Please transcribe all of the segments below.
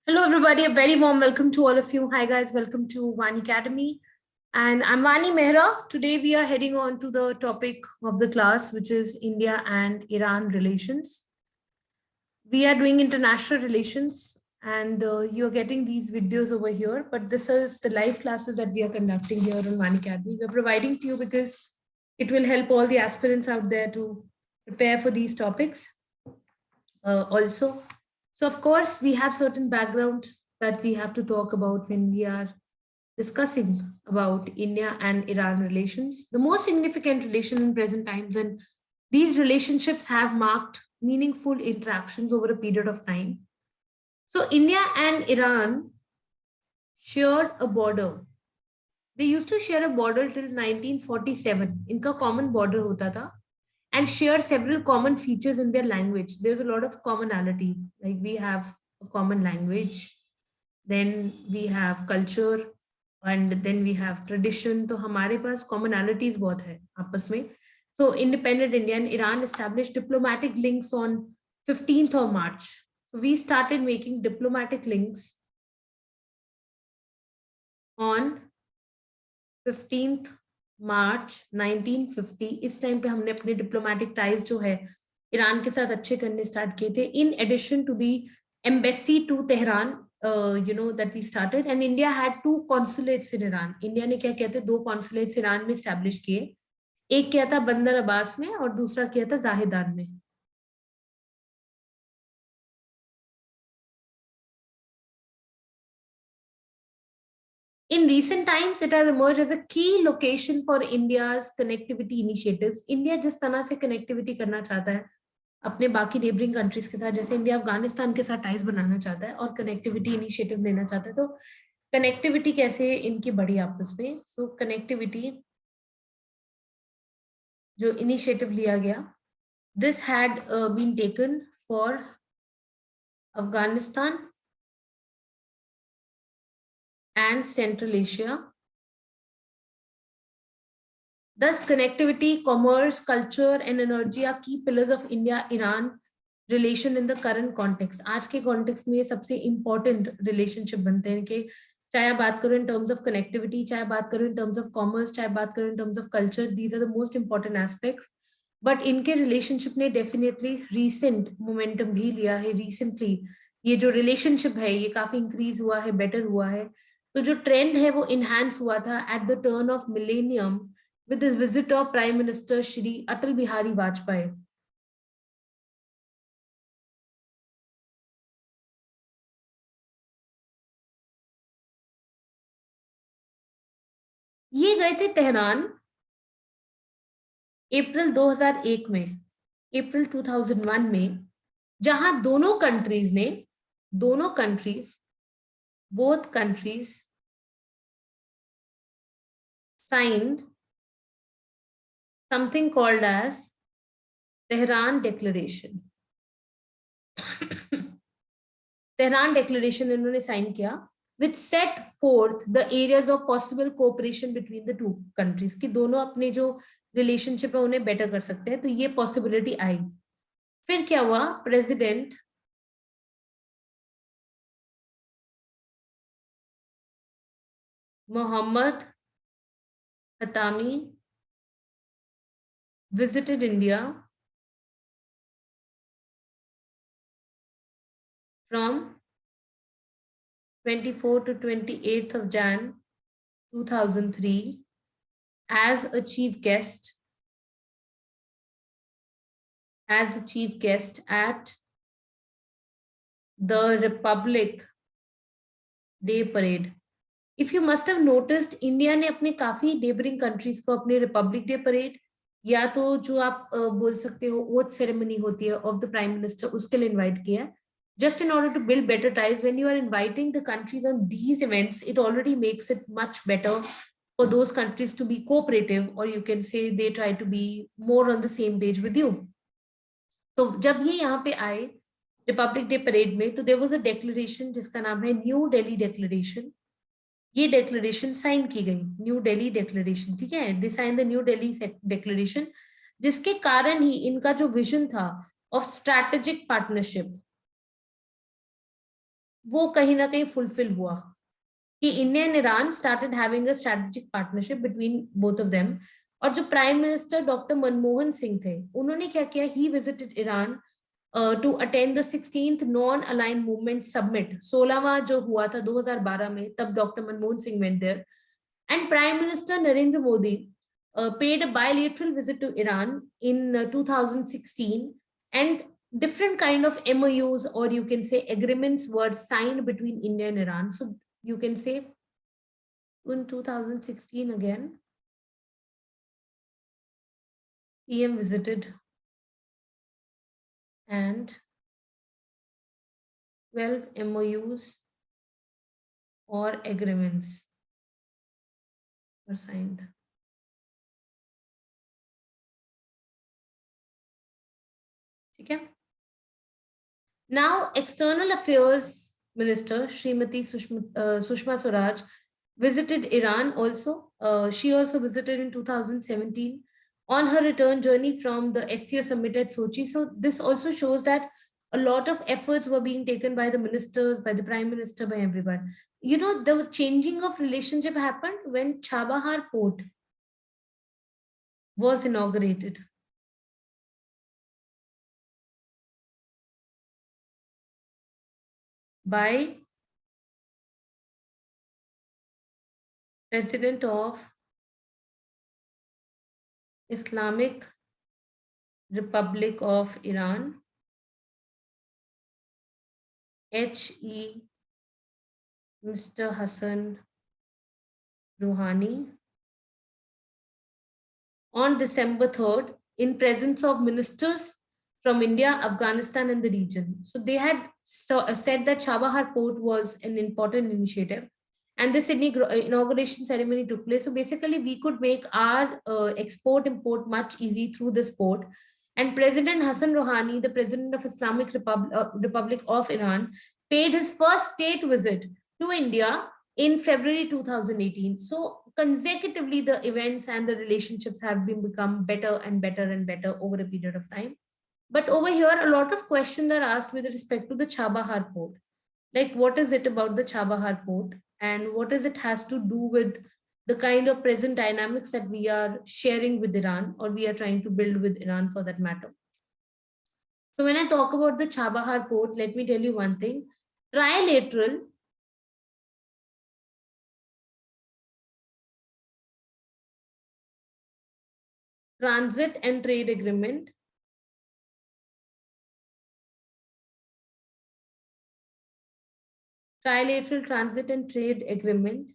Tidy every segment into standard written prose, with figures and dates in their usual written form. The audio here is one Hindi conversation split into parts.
Hello, everybody. A very warm welcome to all of you. Hi, guys. Welcome to Vani Academy. And I'm Vani Mehra. Today, we are heading on to the topic of the class, which is India and Iran relations. We are doing international relations, and you're getting these videos over here. But this is the live classes that we are conducting here on Vani Academy. We're providing to you because it will help all the aspirants out there to prepare for these topics. Also, so of course, we have certain background that we have to talk about when we are discussing about India and Iran relations. The most significant relation in present times, and these relationships have marked meaningful interactions over a period of time. So India and Iran shared a border. They used to share a border till 1947. इनका common border होता था and share several common features in their language. There's a lot of commonality. Like we have a common language, then we have culture, and then we have tradition. तो हमारे पास commonalities बहुत है आपस में. So independent India and Iran established diplomatic links on 15th of March. So we started making diplomatic links on 15th मार्च 1950. इस टाइम पे हमने अपने डिप्लोमेटिक टाइज जो है ईरान के साथ अच्छे करने स्टार्ट किए थे in addition to the embassy to Tehran that we started, and India had two consulates in Iran. India ने क्या कहते दो consulates ईरान में establish किए. एक किया था बंदर अब्बास में और दूसरा किया था जाहिदान में. In recent times, it has emerged as a key location for India's connectivity initiatives. India जिस तरह से connectivity करना चाहता है अपने बाकी नेबरिंग कंट्रीज के साथ, जैसे इंडिया अफगानिस्तान के साथ टाइज बनाना चाहता है और कनेक्टिविटी इनिशिएटिव लेना चाहता है, तो कनेक्टिविटी कैसे इनकी बढ़ी आपस में. सो कनेक्टिविटी जो इनिशिएटिव लिया गया, this had been taken for Afghanistan and Central Asia. Thus, connectivity, commerce, culture, and energy are key pillars of India-Iran relation in the current context. आज के context में ये सबसे important relationship बनते हैं कि चाहे आप बात करो in terms of connectivity, चाहे बात करो in terms of commerce, चाहे बात करो in terms of culture, these are the most important aspects. But इनके relationship ने definitely recent momentum भी लिया है. Recently ये जो relationship है ये काफी increase हुआ है, better हुआ है. तो जो trend है वो enhance हुआ था at the turn of millennium with the visit of Prime Minister Shri Atal Bihari Vajpayee. ये गए थे तेहरान अप्रैल 2001 में, अप्रैल 2001 में, जहां दोनों countries both countries signed something called as Tehran Declaration. Tehran Declaration इन्होंने साइन किया which set forth the areas of possible cooperation between the two countries, कि दोनों अपने जो रिलेशनशिप है उन्हें बेटर कर सकते हैं. तो ये पॉसिबिलिटी आई. फिर क्या हुआ, president Mohammad Khatami visited India from 24 to 28th of Jan 2003 as a chief guest at the Republic Day Parade. If you must have noticed, India ने अपने काफी नेबरिंग कंट्रीज को अपने रिपब्लिक डे परेड या तो जो आप बोल सकते हो ओथ सेरेमनी होती है ऑफ द प्राइम मिनिस्टर, उसके लिए इनवाइट किया. Just in order to build better ties, when you are inviting the countries on these events, it already makes it much better for those countries to be cooperative, or you can say they try to be more on the same page with you. तो जब ये यहाँ पे आए रिपब्लिक डे परेड में, तो देयर वाज अ डेक्लेरेशन जिसका नाम है न्यू दिल्ली डेक्लेरेशन. ये डेक्लेरेशन साइन की गई, न्यू दिल्ली डेक्लेरेशन, ठीक है. They sign the New Delhi declaration, जिसके कारण ही इनका जो विजन था ऑफ स्ट्रैटेजिक पार्टनरशिप वो कहीं ना कहीं फुलफिल हुआ कि India and Iran started having a strategic partnership between both of them. और जो prime minister doctor Manmohan Singh थे, उन्होंने क्या किया, he visited Iran to attend the 16th non align movement summit. 16वां जो हुआ था 2012 में, तब doctor Manmohan Singh went there. And prime minister Narendra Modi paid a bilateral visit to Iran in 2016, and different kind of MOUs, or you can say agreements, were signed between India and Iran. So you can say in 2016 again, PM visited and 12 MOUs or agreements were signed. Okay. Now, External Affairs Minister Srimati Sushma Swaraj visited Iran also. She also visited in 2017 on her return journey from the SCO summit at Sochi. So this also shows that a lot of efforts were being taken by the ministers, by the prime minister, by everyone. You know, the changing of relationship happened when Chabahar port was inaugurated. By President of Islamic Republic of Iran, HE Mr. Hassan Rouhani, on December 3rd, in presence of ministers from India, Afghanistan, and the region. So they had said that Chabahar port was an important initiative, and this inauguration ceremony took place. So basically, we could make our export import much easy through this port. And President Hassan Rouhani, the President of Islamic Republic of Iran, paid his first state visit to India in February 2018. So consecutively, the events and the relationships have become better and better and better over a period of time. But over here, a lot of questions are asked with respect to the Chabahar port. Like, what is it about the Chabahar port, and what does it has to do with the kind of present dynamics that we are sharing with Iran, or we are trying to build with Iran for that matter. So when I talk about the Chabahar port, let me tell you one thing. Trilateral transit and trade agreement trilateral transit and trade agreement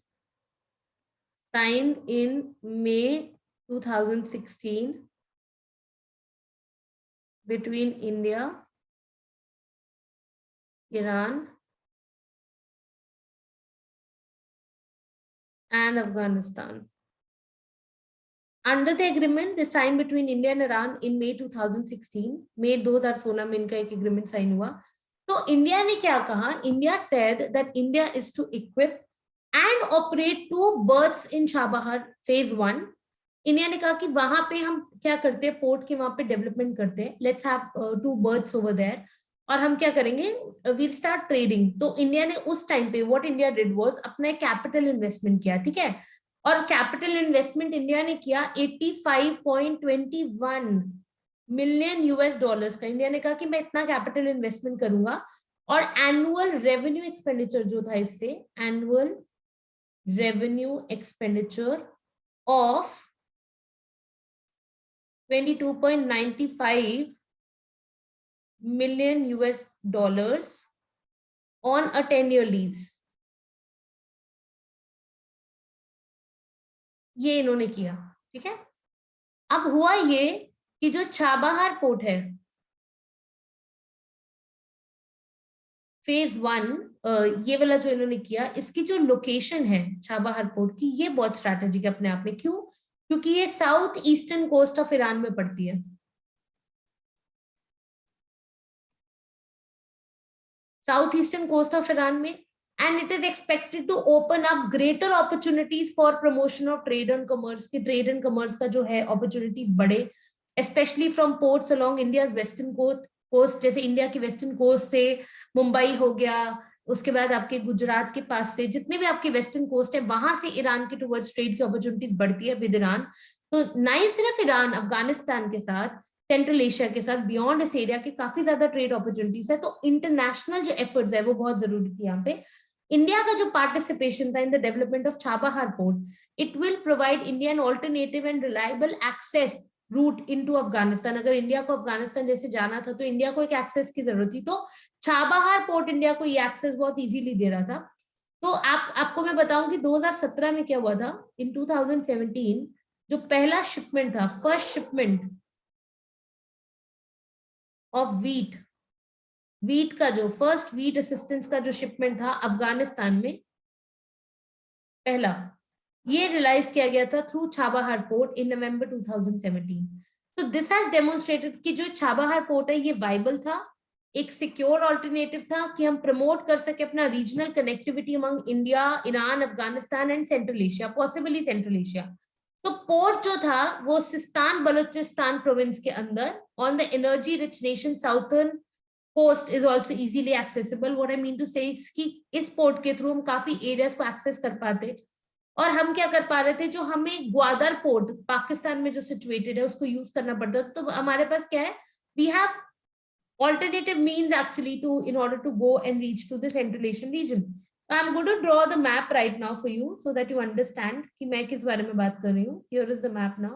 signed in May 2016 between India, Iran, and Afghanistan. Under the agreement, the signed between India and Iran in May 2016, May 2016 में इनका एक agreement sign हुआ. तो इंडिया ने क्या कहा? India said that India is to equip and operate 2 berths in Chabahar phase 1. India ने कहा कि वहां पे हम क्या करते हैं, पोर्ट के वहां पे डेवलपमेंट करते हैं. Let's have 2 berths over there. और हम क्या करेंगे, वी स्टार्ट ट्रेडिंग. तो इंडिया ने उस टाइम पे व्हाट इंडिया डिड वाज अपना कैपिटल इन्वेस्टमेंट किया. ठीक है. और कैपिटल इन्वेस्टमेंट इंडिया ने किया 85.21 मिलियन यूएस डॉलर्स का. इंडिया ने कहा कि मैं इतना कैपिटल इन्वेस्टमेंट करूंगा. और एनुअल रेवेन्यू एक्सपेंडिचर जो था इससे, annual revenue expenditure of 22.95 million US dollars on a 10-year lease. ये इन्होंने किया. ठीक है. अब हुआ ये कि जो चाबहार पोर्ट है फेज 1, ये वाला जो इन्होंने किया, इसकी जो लोकेशन है चाबहार पोर्ट की, ये बहुत स्ट्रैटेजिक है अपने आप में. क्यों? क्योंकि ये south eastern coast of Iran में पड़ती है. South eastern coast of Iran में, and it is expected to open up greater opportunities for promotion of trade and commerce. कि trade and commerce का जो है opportunities बढ़े, especially from ports along India's western coast. जैसे इंडिया की वेस्टर्न कोस्ट से मुंबई हो गया, उसके बाद आपके गुजरात के पास से जितने भी आपके वेस्टर्न कोस्ट है वहां से ईरान के टुवर्ड्स ट्रेड की अपॉर्चुनिटीज बढ़ती है विद ईरान। तो ना ही सिर्फ ईरान, अफगानिस्तान के साथ, सेंट्रल एशिया के साथ, बियॉन्ड इस एरिया के काफी ज्यादा ट्रेड अपॉर्चुनिटीज है। तो इंटरनेशनल जो एफर्ट्स है वो बहुत जरूरी थी यहाँ पे। इंडिया का जो पार्टिसिपेशन था in the development of Chabahar port, it will provide India an alternative and reliable access route into Afghanistan. अगर इंडिया को अफगानिस्तान जैसे जाना था तो इंडिया को एक एक्सेस की जरूरत थी, तो छाबाहार पोर्ट इंडिया को ये एक्सेस बहुत इजीली दे रहा था। तो आपको मैं बताऊं कि 2017 में क्या हुआ था। इन 2017 जो पहला शिपमेंट था, फर्स्ट शिपमेंट ऑफ वीट का जो फर्स्ट वीट असिस्टेंस का जो शिपमेंट था अफगानिस्तान में, पहला, ये रियलाइज किया गया था थ्रू छाबाहार पोर्ट इन नवंबर 2017। तो दिस हैज डेमोन्स्ट्रेटेड कि जो छाबाहार पोर्ट है ये वाइबल था, एक सिक्योर ऑल्टरनेटिव था कि हम प्रमोट कर सके अपना regional connectivity among India, Iran, Afghanistan and Central Asia, possibly Central Asia. तो पोर्ट जो था वो सिस्तान बलूचिस्तान प्रोविंस के अंदर on the energy rich nation southern coast is also easily accessible. What I mean to say कि इस पोर्ट के थ्रू हम काफी एरियाज को एक्सेस कर पाते। और हम क्या कर पा रहे थे, जो हमें ग्वादर पोर्ट पाकिस्तान में जो सिचुएटेड है उसको यूज करना पड़ता था, तो हमारे पास क्या है, we have alternative means actually to in order to go and reach to the Central Asian region. I'm going to draw the map right now for you so that you understand कि मैं किस बारे में बात कर रही हूँ. Here is the map now.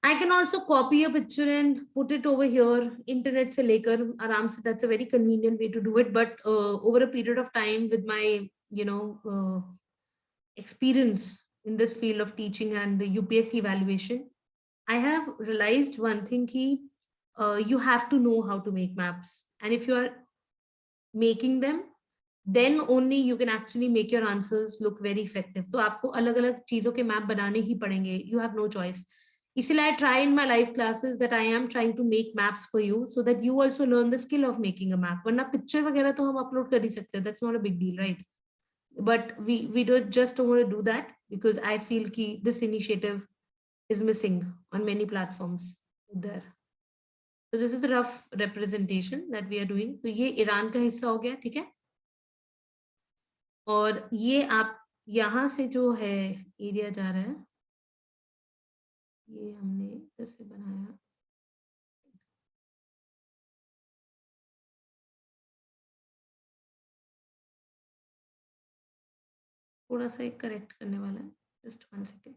I can also copy a picture and put it over here. Internet से लेकर आराम से, that's a very convenient way to do it. But over a period of time, with my experience in this field of teaching and UPSC evaluation, I have realized one thing कि you have to know how to make maps, and if you are making them, then only you can actually make your answers look very effective. तो आपको अलग अलग चीजों के मैप बनाने ही पड़ेंगे. You have no choice. इसीलिए I try in my live classes that I am trying to make maps for you so that you also learn the skill of making a map. वरना पिक्चर वगैरह तो हम अपलोड कर ही सकते हैं, that's not a big deal, right? But we don't want to do that because I feel कि this initiative is missing on many platforms there. So this is a rough representation that we are doing. तो ये ईरान का हिस्सा हो गया, ठीक है? और ये आप यहाँ से जो है एरिया जा रहा है, ये हमने इधर से बनाया, थोड़ा सा एक करेक्ट करने वाला है, जस्ट 1 सेकेंड.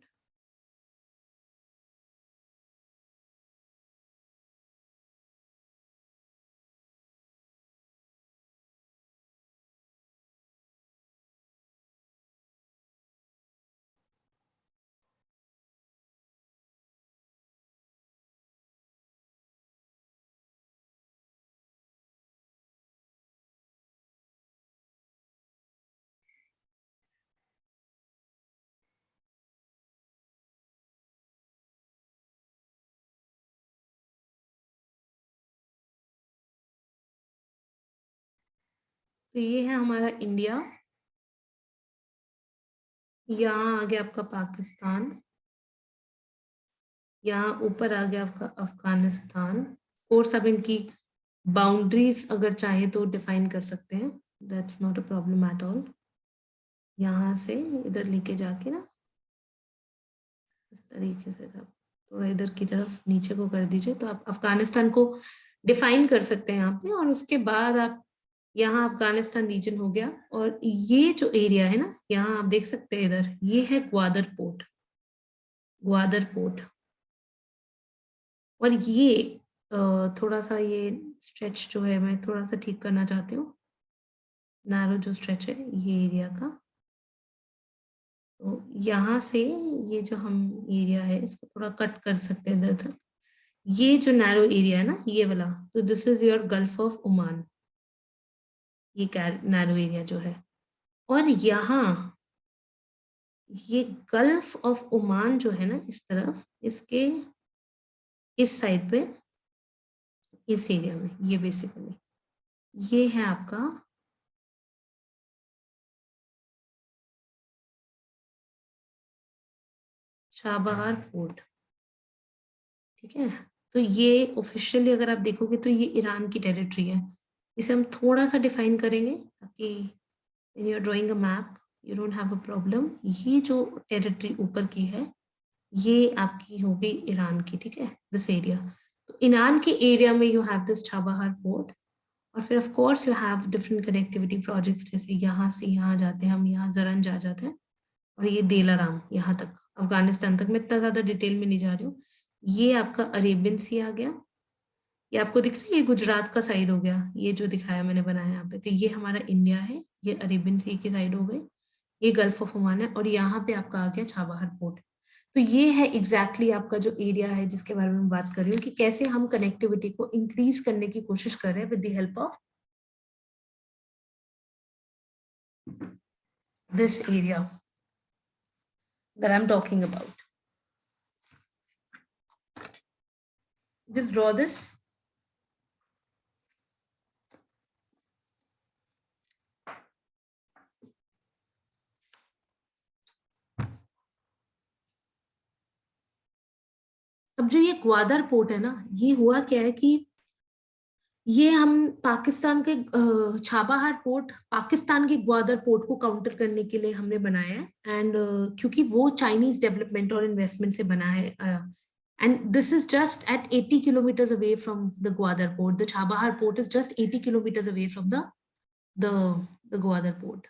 तो ये है हमारा इंडिया, यहाँ आ गया आपका पाकिस्तान, यहाँ ऊपर आ गया आपका अफगानिस्तान. कोर्स अब इनकी बाउंड्रीज अगर चाहे तो डिफाइन कर सकते हैं, that's not a problem at all. यहाँ से इधर लेके जाके ना इस तरीके से आप थोड़ा इधर की तरफ नीचे को कर दीजिए, तो आप अफगानिस्तान को डिफाइन कर सकते हैं यहाँ पे. और उसके बाद आप यहाँ अफगानिस्तान रीजन हो गया, और ये जो एरिया है ना, यहाँ आप देख सकते हैं इधर, ये है ग्वादर पोर्ट. ग्वादर पोर्ट. और ये थोड़ा सा ये स्ट्रेच जो है मैं थोड़ा सा ठीक करना चाहती हूँ. नैरो जो स्ट्रेच है ये एरिया का, तो यहाँ से ये जो हम एरिया है इसको थोड़ा कट कर सकते हैं इधर तक. ये जो नैरो एरिया है ना ये वाला, तो this is your gulf of Oman, ये नैरो एरिया जो है. और यहाँ ये गल्फ ऑफ ओमान जो है ना इस तरफ, इसके इस साइड पे, इस एरिया में, ये बेसिकली ये है आपका चाबहार पोर्ट। ठीक है, तो ये ऑफिशियली अगर आप देखोगे तो ये ईरान की टेरिटरी है। इसे हम थोड़ा सा डिफाइन करेंगे ताकि when you're drawing a map you don't have a problem। ये जो टेरिटरी ऊपर की है ये आपकी हो गई ईरान की। ठीक है, दिस एरिया, तो ईरान के एरिया में you have this Chabahar port. और फिर of course you have different connectivity projects, जैसे यहाँ से यहाँ जाते हैं हम, यहाँ जरन जा जाते हैं, और ये देलाराम यहाँ तक, अफगानिस्तान तक। मैं इतना ज्यादा डिटेल में नहीं जा रही हूँ। ये आपका अरेबियन सी आ गया, ये आपको दिख रहा है, ये गुजरात का साइड हो गया, ये जो दिखाया मैंने बनाया यहाँ पे, तो ये हमारा इंडिया है, ये अरेबियन सी की साइड हो गई, ये गल्फ ऑफ ओमान है, और यहाँ पे आपका आ गया चाबहार पोर्ट। तो ये है एग्जैक्टली आपका जो एरिया है जिसके बारे में बात कर रही हूँ कि कैसे हम कनेक्टिविटी को इंक्रीज करने की कोशिश कर रहे हैं with the help of this area that I'm talking about. Just draw this. अब जो ये ग्वादर पोर्ट है ना, ये हुआ क्या है कि ये हम पाकिस्तान के छाबाहार पोर्ट, पाकिस्तान के ग्वादर पोर्ट को काउंटर करने के लिए हमने बनाया है। एंड क्योंकि वो चाइनीज डेवलपमेंट और इन्वेस्टमेंट से बना है, and this is just at 80 kilometres away from the Gwadar port. The Chabahar port is just 80 kilometres away from the the Gwadar port.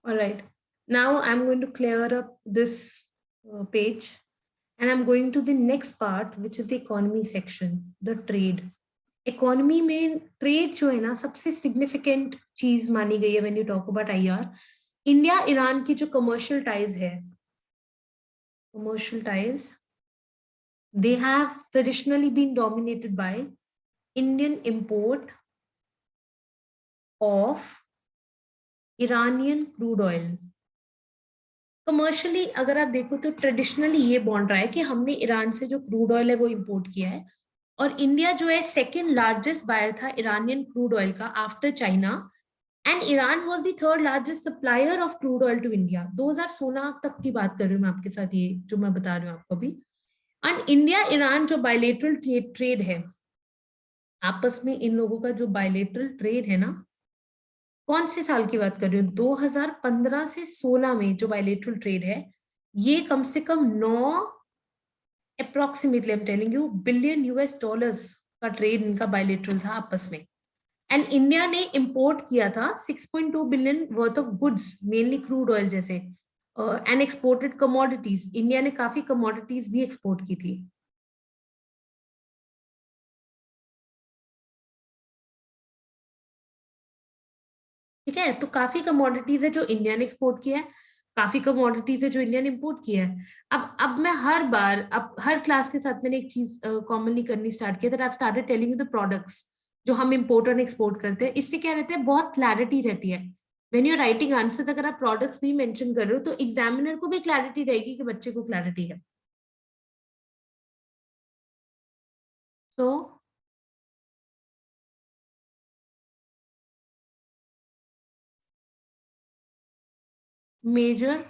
All right. Now I'm going to clear up this page, and I'm going to the next part, which is the economy section, the trade. Economy में ट्रेड जो है ना सबसे सिग्निफिकेंट चीज मानी गई है when you talk about IR. India Iran की जो कमर्शियल टाइज है, commercial ties, they have traditionally been dominated by Indian import of Iranian crude oil. Commercially अगर आप देखो तो ट्रेडिशनली ये बॉन्ड रहा है कि हमने ईरान से जो क्रूड ऑयल है वो इंपोर्ट किया है, और इंडिया जो है सेकेंड लार्जेस्ट बायर था इरानियन क्रूड ऑयल का after China, and Iran was the third largest supplier of crude oil to India. 2016 तक की बात कर रही हूँ मैं आपके साथ, ये जो मैं बता रही हूँ आपको अभी। एंड इंडिया ईरान जो बायलेटरल ट्रेड है, आपस में इन लोगों का जो बायलेटरल ट्रेड है ना, कौन से साल की बात कर रही हूँ, 2015 से 16 में जो बायलेटरल ट्रेड है, ये कम से कम 9 approximately I am telling you billion US dollars का ट्रेड इनका बायलेटरल था आपस में। एंड इंडिया ने इंपोर्ट किया था 6.2 billion worth of goods, mainly crude oil जैसे, एंड एक्सपोर्टेड कमोडिटीज। इंडिया ने काफी कमोडिटीज भी एक्सपोर्ट की थी। ठीक है, तो काफी कमोडिटीज है जो इंडिया ने एक्सपोर्ट किया है, काफी कमोडिटीज है जो इंडिया ने इंपोर्ट किया है। अब मैं हर बार, अब हर क्लास के साथ मैंने एक चीज कॉमनली करनी स्टार्ट किया, that I started telling you the products जो हम इंपोर्ट और एक्सपोर्ट करते हैं। इससे क्या रहता है, बहुत क्लैरिटी रहती है। व्हेन यू राइटिंग आंसर्स, अगर आप प्रोडक्ट्स भी मेंशन कर रहे हो तो एग्जामिनर को भी क्लैरिटी रहेगी कि बच्चे को क्लैरिटी है। So major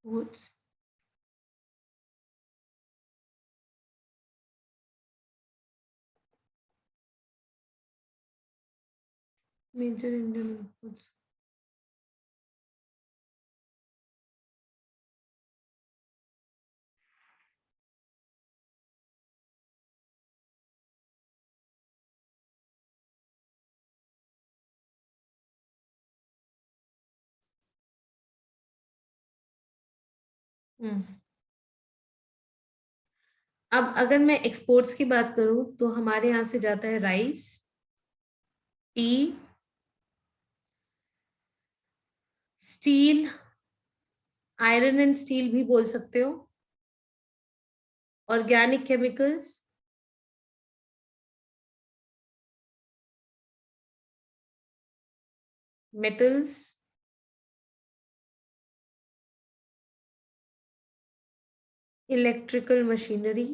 goods, major Indian goods, अब अगर मैं एक्सपोर्ट्स की बात करूं तो हमारे यहाँ से जाता है rice, T, steel, iron and steel भी बोल सकते हो, organic chemicals, metals, electrical machinery,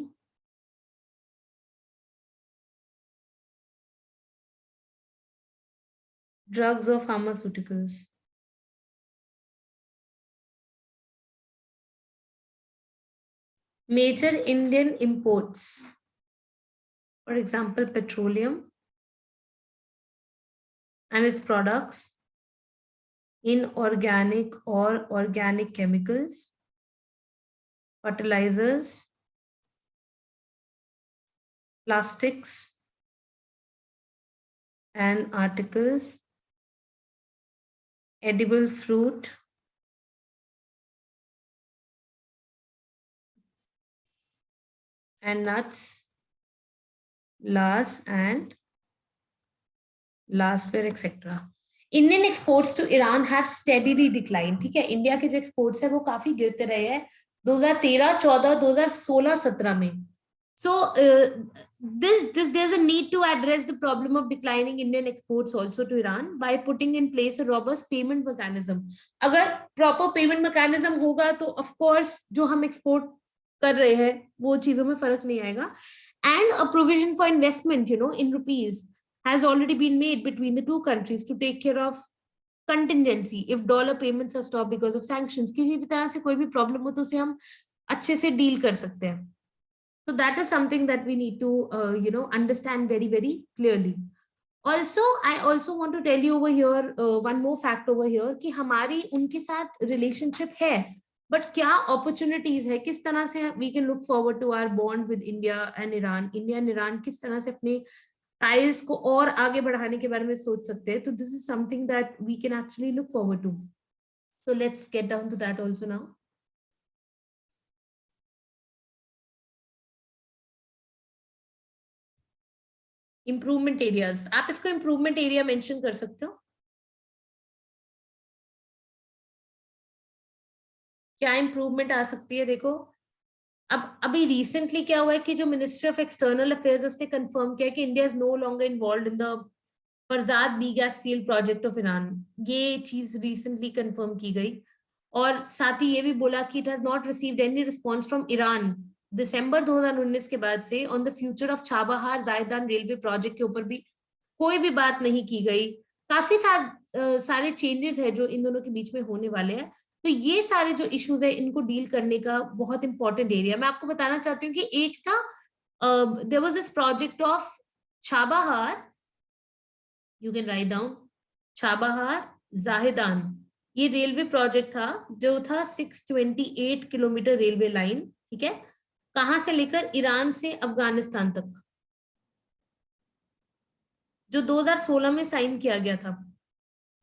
drugs और pharmaceuticals. Major Indian imports, for example, petroleum and its products, inorganic or organic chemicals, fertilizers, plastics, and articles, edible fruit, and nuts, glassware, etc. Indian exports to Iran have steadily decline. ठीक है, इंडिया के जो एक्सपोर्ट्स है वो काफी गिरते रहे हैं 2013, 14, 2016, 17 में। So this there's a need to address the problem of declining Indian exports also to Iran by putting in place a robust payment mechanism. अगर proper payment mechanism होगा तो of course जो हम export कर रहे हैं वो चीजों में फर्क नहीं आएगा। And a provision for investment, in rupees has already been made between the two countries to take care of contingency if dollar payments are stopped because of sanctions. किसी भी तरह से कोई भी प्रॉब्लम हो तो उसे हम अच्छे से डील कर सकते हैं। So that is something that we need to understand very, very clearly. Also, I also want to tell you over here one more fact over here कि हमारी उनके साथ relationship है, but क्या opportunities है, किस तरह से we can look forward to our bond with India and Iran. India and Iran किस तरह से अपने ties को और आगे बढ़ाने के बारे में सोच सकते हैं। तो this is something that we can actually look forward to. So let's get down to that also now. Improvement areas, आप इसको इम्प्रूवमेंट एरिया मेंशन कर सकते हो। क्या इम्प्रूवमेंट आ सकती है? देखो, अब अभी रिसेंटली क्या हुआ है कि जो मिनिस्ट्री ऑफ एक्सटर्नल अफेयर्स उसने कंफर्म किया कि India is no longer involve in the Farzad B gas field project of Iran. ये चीज रिसेंटली कंफर्म की गई और साथ ही ये भी बोला कि it has not received any response from Iran December 2019 के बाद से on the future of Chabahar Zahedan railway project के ऊपर भी कोई भी बात नहीं की गई। काफी सारे चेंजेस है जो इन दोनों के बीच में होने वाले हैं। तो ये सारे जो इश्यूज है इनको डील करने का बहुत इंपॉर्टेंट एरिया। मैं आपको बताना चाहती हूँ कि एक ना there was this project of Chabahar, you can write down, Chabahar Zahedan. ये रेलवे प्रोजेक्ट था जो था 628 किलोमीटर रेलवे लाइन। ठीक है, कहां से लेकर ईरान से अफगानिस्तान तक, जो 2016 में साइन किया गया था।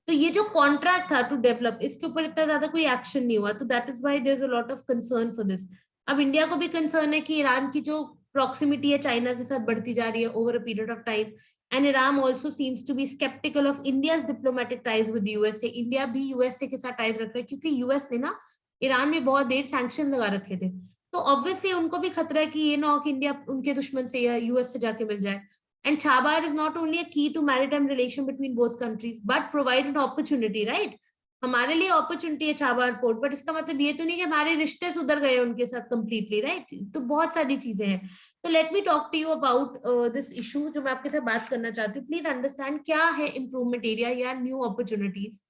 तो ये जो कॉन्ट्रैक्ट था टू डेवलप, इसके ऊपर इतना ज्यादा कोई एक्शन नहीं हुआ। तो that is why there is a lot of concern for this. अब इंडिया को भी कंसर्न है कि ईरान की जो प्रॉक्सिमिटी है चाइना के साथ बढ़ती जा रही है over a period of time, and Iran also seems to be skeptical of India's diplomatic ties with USA. India भी यूएसए के साथ टाइज रख रहा है क्योंकि यूएस ने ना ईरान में बहुत देर सैंक्शन लगा रखे थे। तो ऑब्वियसली उनको भी खतरा है कि ये ना हो कि इंडिया उनके दुश्मन से या यूएस से जाके मिल जाए। And Chabahar is not only a key to maritime relation between both countries, but provide an opportunity, right? हमारे लिए अपॉर्चुनिटी है छाबार पोर्ट, बट इसका मतलब ये तो नहीं कि हमारे रिश्ते सुधर गए उनके साथ कंप्लीटली, राइट? तो बहुत सारी चीजें हैं। तो let me talk to you about this issue जो मैं आपके साथ बात करना चाहती हूँ। प्लीज अंडरस्टैंड क्या है इंप्रूवमेंट एरिया या न्यू अपॉर्चुनिटीज।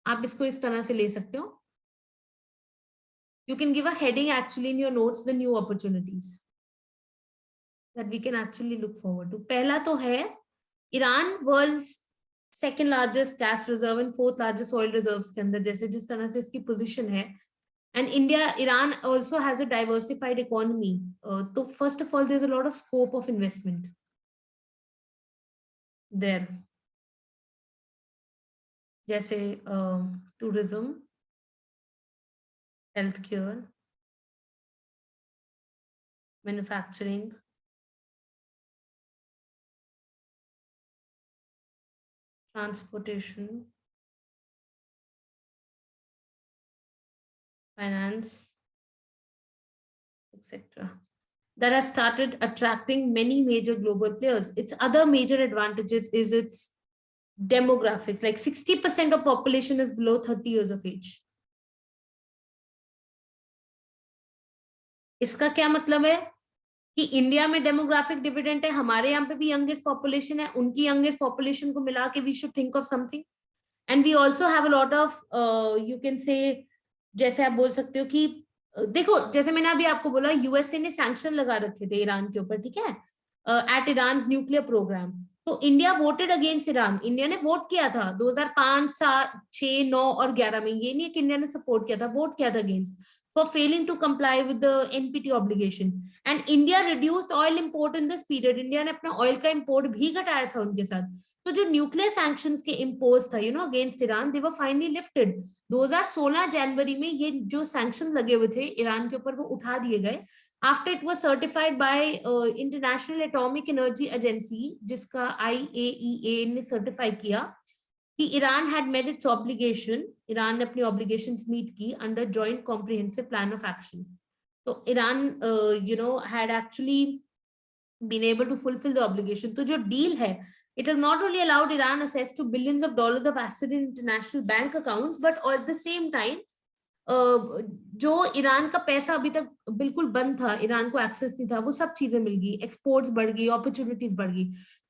आप इसको इस तरह से ले सकते हो। You can give a heading actually in your notes, the new opportunities that we can actually look forward to. पहला तो है Iran world's second largest gas reserve and fourth largest oil reserves के अंदर, जैसे जिस तरह से इसकी पोजीशन है। And India, Iran also has a diversified economy. तो first of all there is a lot of scope of investment there, जैसे tourism, health care, manufacturing, transportation, finance, etc. That has started attracting many major global players. Its other major advantages is its demographics. Like 60% of population is below 30 years of age. इसका क्या मतलब है कि इंडिया में डेमोग्राफिक डिविडेंड है, हमारे यहाँ पे भी यंगेस्ट पॉपुलेशन है, उनकी यंगेस्ट पॉपुलेशन को मिला के we should think of something. And we also have a lot of, you can say, जैसे आप बोल सकते हो कि देखो, जैसे मैंने अभी आपको बोला, यूएसए ने सैंक्शन लगा रखे थे ईरान के ऊपर, ठीक है, एट ईरान न्यूक्लियर प्रोग्राम. तो India voted against Iran. India ने वोट किया था 2005, 7, 6, 9 और 11 में. ये नहीं है कि इंडिया ने सपोर्ट किया था, वोट किया था against for failing to comply with the NPT obligation. And India reduced oil import in this period. India ने अपना oil का import भी घटाया था उनके साथ. तो जो न्यूक्लियर सैंक्शंस के इम्पोज था अगेंस्ट ईरान, दे वर फाइनली लिफ्टेड. 2016 जनवरी में ये जो सैंक्शन लगे हुए थे ईरान के ऊपर, वो उठा दिए गए after it was certified by International Atomic Energy Agency, जिसका IAEA ने सर्टिफाई किया कि Iran had made its obligation. Iran ने अपनी ऑब्लिगेशंस मीट की under Joint Comprehensive Plan of Action. तो Iran had actually been able to fulfill the obligation. तो जो डील है, it has not only allowed Iran access to billions of dollars of assets in international bank accounts, but at the same time जो ईरान का पैसा अभी तक बिल्कुल बंद था, ईरान को एक्सेस नहीं था, वो सब चीजें मिल गई, एक्सपोर्ट्स बढ़ गई, अपॉर्चुनिटीज बढ़ गई.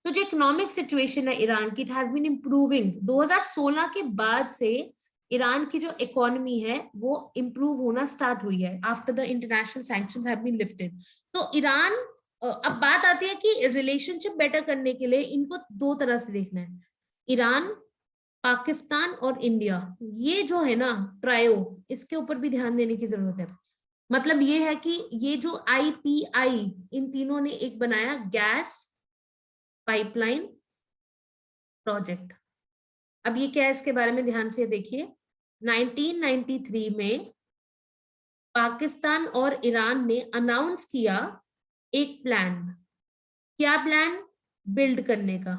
तो जो इकोनॉमिक सिचुएशन है ईरान की, इट हैज बीन इम्प्रूविंग. 2016 के बाद से ईरान की जो इकोनॉमी है वो इम्प्रूव होना स्टार्ट हुई है after the international sanctions have been lifted. तो ईरान, अब बात आती है कि रिलेशनशिप बेटर करने के लिए इनको दो तरह से देखना है. ईरान, पाकिस्तान और इंडिया, ये जो है ना ट्रायो, इसके ऊपर भी ध्यान देने की जरूरत है. मतलब ये है कि ये जो IPI, इन तीनों ने एक बनाया गैस पाइपलाइन प्रोजेक्ट. अब ये क्या है, इसके बारे में ध्यान से देखिए. 1993 में पाकिस्तान और ईरान ने अनाउंस किया एक प्लान. क्या प्लान? बिल्ड करने का.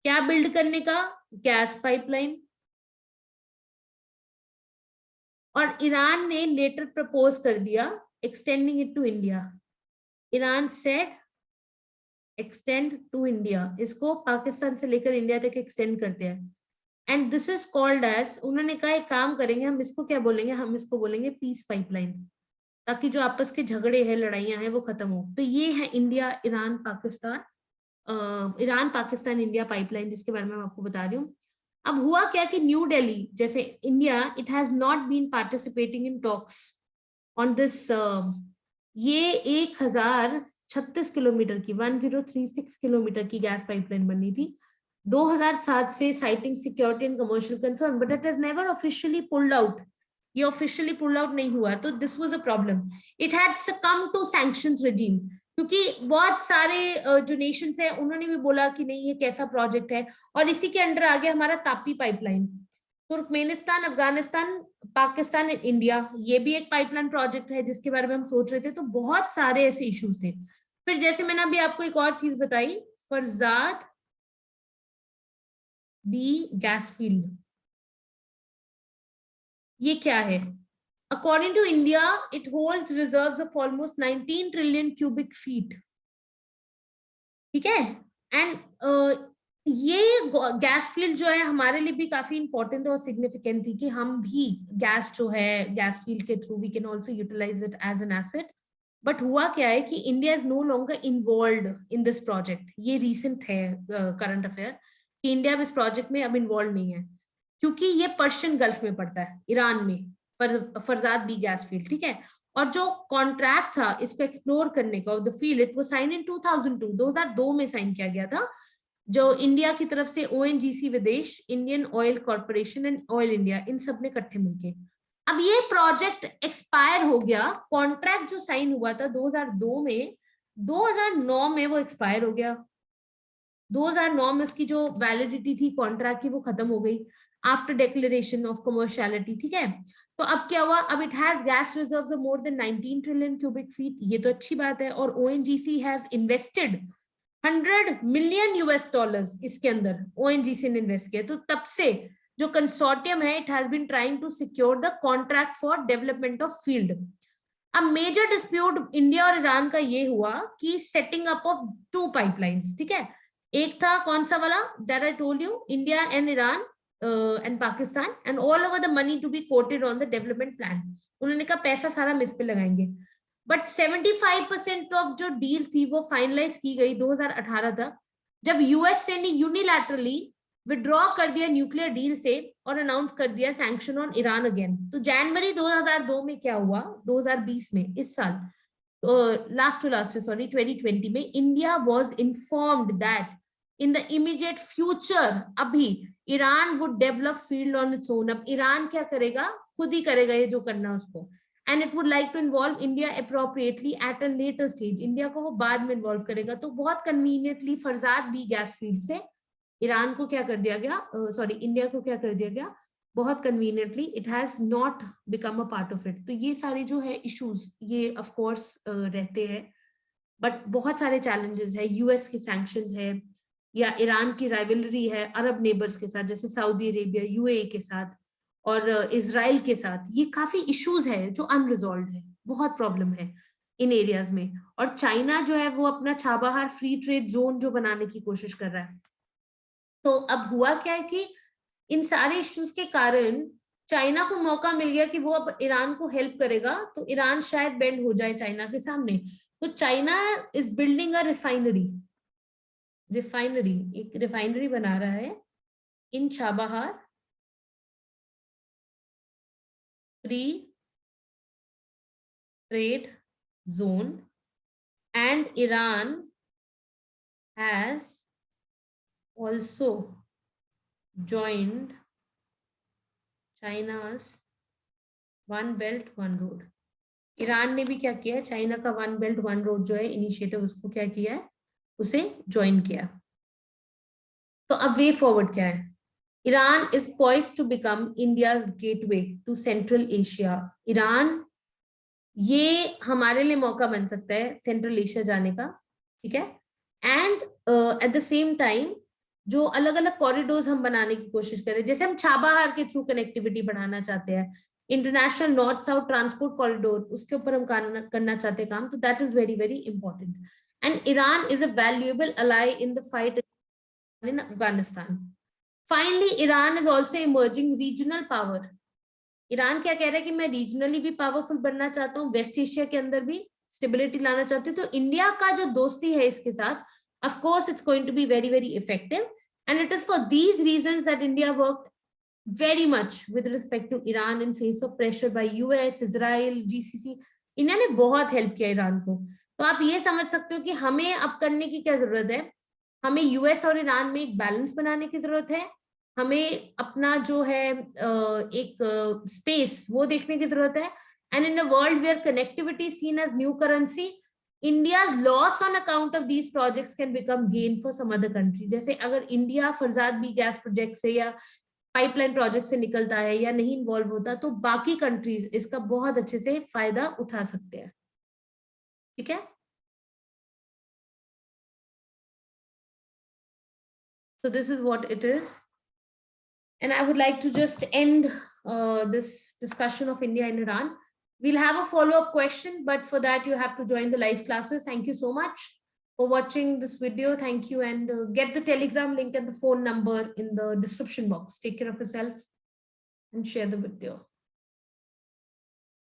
क्या बिल्ड करने का? Gas pipeline. और ईरान ने लेटर प्रपोज कर दिया extending it to India. Iran said extend to India, इसको पाकिस्तान से लेकर इंडिया तक एक्सटेंड करते हैं. And this is called as, उन्होंने कहा एक काम करेंगे, हम इसको क्या बोलेंगे, हम इसको बोलेंगे पीस पाइपलाइन, ताकि जो आपस के झगड़े हैं, लड़ाइयां हैं, वो खत्म हो. तो ये है India Iran Pakistan, Iran Pakistan India pipeline, जिसके बारे में मैं आपको बता रही हूँ. अब हुआ क्या कि न्यू दिल्ली, जैसे India, it has not been participating in talks on this. ये 1036 किलोमीटर की, 1036 किलोमीटर की गैस पाइपलाइन बननी थी 2007 से, citing security and commercial concern, but it has never officially pulled out. ये ऑफिशियली पुल आउट नहीं हुआ. तो this was a problem. It had succumb to sanctions regime, क्योंकि बहुत सारे जो नेशंस है उन्होंने भी बोला कि नहीं, ये कैसा प्रोजेक्ट है. और इसी के अंडर आ गया हमारा Tapi pipeline. Turkmenistan, Afghanistan, Pakistan, India, ये भी एक पाइपलाइन प्रोजेक्ट है जिसके बारे में हम सोच रहे थे. तो बहुत सारे ऐसे इश्यूज थे. फिर जैसे मैंने अभी आपको एक और चीज बताई, फरजाद बी गैस फील्ड. ये क्या है? According to India, it holds reserves of almost 19 trillion cubic feet. ठीक है. एंड ये गैस फील्ड जो है हमारे लिए भी काफी इंपॉर्टेंट और सिग्निफिकेंट थी, कि हम भी गैस जो है, गैस फील्ड के through we can also utilise it as an asset. But हुआ क्या है कि India is no longer involve in this project. ये रिसेंट है करंट अफेयर कि इंडिया इस प्रोजेक्ट में अब इन्वॉल्व नहीं है, क्योंकि ये पर्शियन गल्फ में पड़ता है, ईरान में, फरजाद बी गैस फील्ड. ठीक है. और जो कॉन्ट्रैक्ट था इसको एक्सप्लोर करने का, the field, it was sign in 2002 में साइन किया गया था, जो इंडिया की तरफ से ONGC Videsh, Indian Oil Corporation and Oil India, इन सब ने इकट्ठे मिलके. अब ये प्रोजेक्ट एक्सपायर हो गया. कॉन्ट्रैक्ट जो साइन हुआ था 2002 में, 2009 में वो एक्सपायर हो गया. दोज आर नॉर्म, इसकी जो वैलिडिटी थी कॉन्ट्रैक्ट की वो खत्म हो गई आफ्टर डिक्लेरेशन ऑफ कमर्शियलिटी, ठीक है। तो अब क्या हुआ, अब it has gas reserves of more than 19 trillion cubic feet, ये तो अच्छी बात है, और ONGC has invested 100 million US dollars इसके अंदर, ओएनजीसी ने इन्वेस्ट किया। तो तब से जो कंसोर्टियम है, it has been trying to secure the contract for development of field. अब मेजर डिस्प्यूट इंडिया और ईरान का ये हुआ कि सेटिंग अप ऑफ 2 पाइपलाइंस, ठीक है। एक था कौन सा वाला, that I told you, India and Iran and Pakistan, and all over the money to be quoted on the development plan. उन्होंने कहा पैसा सारा हम इस पे लगाएंगे, बट 75% ऑफ जो डील थी वो फाइनलाइज की गई 2018 तक, जब यूएसए ने यूनिलैटरली विड्रॉ कर दिया न्यूक्लियर डील से और अनाउंस कर दिया सैंक्शन ऑन ईरान अगेन। तो जनवरी 2002 में क्या हुआ, 2020 में, इस साल लास्ट टू लास्ट सॉरी 2020 में, India was informed that in the immediate future अभी Iran would develop field on its own. अब ईरान क्या करेगा, खुद ही करेगा ये जो करना उसको, and it would like to involve India appropriately at a later stage. India को वो बाद में इन्वॉल्व करेगा। तो बहुत conveniently Farzad B gas field से ईरान को क्या कर दिया गया, सॉरी इंडिया को क्या कर दिया गया, बहुत conveniently it has not become a part of it. तो ये सारे जो है इश्यूज ये ऑफ कोर्स रहते हैं, बट बहुत सारे चैलेंजेस है, यूएस के सैंक्शंस है, या ईरान की राइवलरी है अरब नेबर्स के साथ जैसे सऊदी अरेबिया, यूएई के साथ और इजराइल के साथ। ये काफी इश्यूज है जो अनरिजॉल्व है, बहुत प्रॉब्लम है इन एरियाज में। और चाइना जो है वो अपना छाबाहार फ्री ट्रेड जोन जो बनाने की कोशिश कर रहा है। तो अब हुआ क्या है कि इन सारे इश्यूज के कारण चाइना को मौका मिल गया कि वो अब ईरान को हेल्प करेगा, तो ईरान शायद बेंड हो जाए चाइना के सामने। तो China is building a refinery, एक रिफाइनरी बना रहा है in Chabahar free trade zone, and Iran has also joined China's one belt one road. Iran ने भी क्या किया है, चाइना का वन बेल्ट वन रोड जो है इनिशिएटिव, उसको क्या किया है, उसे ज्वाइन किया। तो अब वे फॉरवर्ड क्या है, Iran is poised to become India gateway to central Asia. Iran ये हमारे लिए मौका बन सकता है सेंट्रल एशिया जाने का, ठीक है। And at the same time जो अलग अलग कॉरिडोर्स हम बनाने की कोशिश करें, जैसे हम छाबाहार के थ्रू कनेक्टिविटी बढ़ाना चाहते हैं, international north south transport corridor, उसके ऊपर हम करना चाहते हैं काम, तो that is very very important. And Iran is a valuable ally in the fight in Afghanistan. Finally Iran is also emerging regional power. Iran क्या कह रहा है कि मैं रीजनली भी पावरफुल बनना चाहता हूँ, वेस्ट एशिया के अंदर भी स्टेबिलिटी लाना चाहती हूँ। तो इंडिया का जो दोस्ती है इसके साथ, of course it's going to be very very effective, and it is for these reasons that India worked very much with respect to Iran in face of pressure by US, Israel, GCC. India ने बहुत हेल्प किया ईरान को। तो आप ये समझ सकते हो कि हमें अब करने की क्या जरूरत है, हमें यूएस और ईरान में एक बैलेंस बनाने की जरूरत है, हमें अपना जो है एक स्पेस वो देखने की जरूरत है। And in a world where connectivity seen as new currency, India loss on account of these projects can become gain for some other country. जैसे अगर India Farzad B gas project से या पाइपलाइन प्रोजेक्ट से निकलता है या नहीं इन्वॉल्व होता, तो बाकी कंट्रीज इसका बहुत अच्छे से फायदा उठा सकते हैं, ठीक है। So this is what it is, and I would like to just end this discussion of India and Iran. We'll have a follow-up question, but for that you have to join the live classes. Thank you so much for watching this video. Thank you, and get the Telegram link and the phone number in the description box. Take care of yourself and share the video.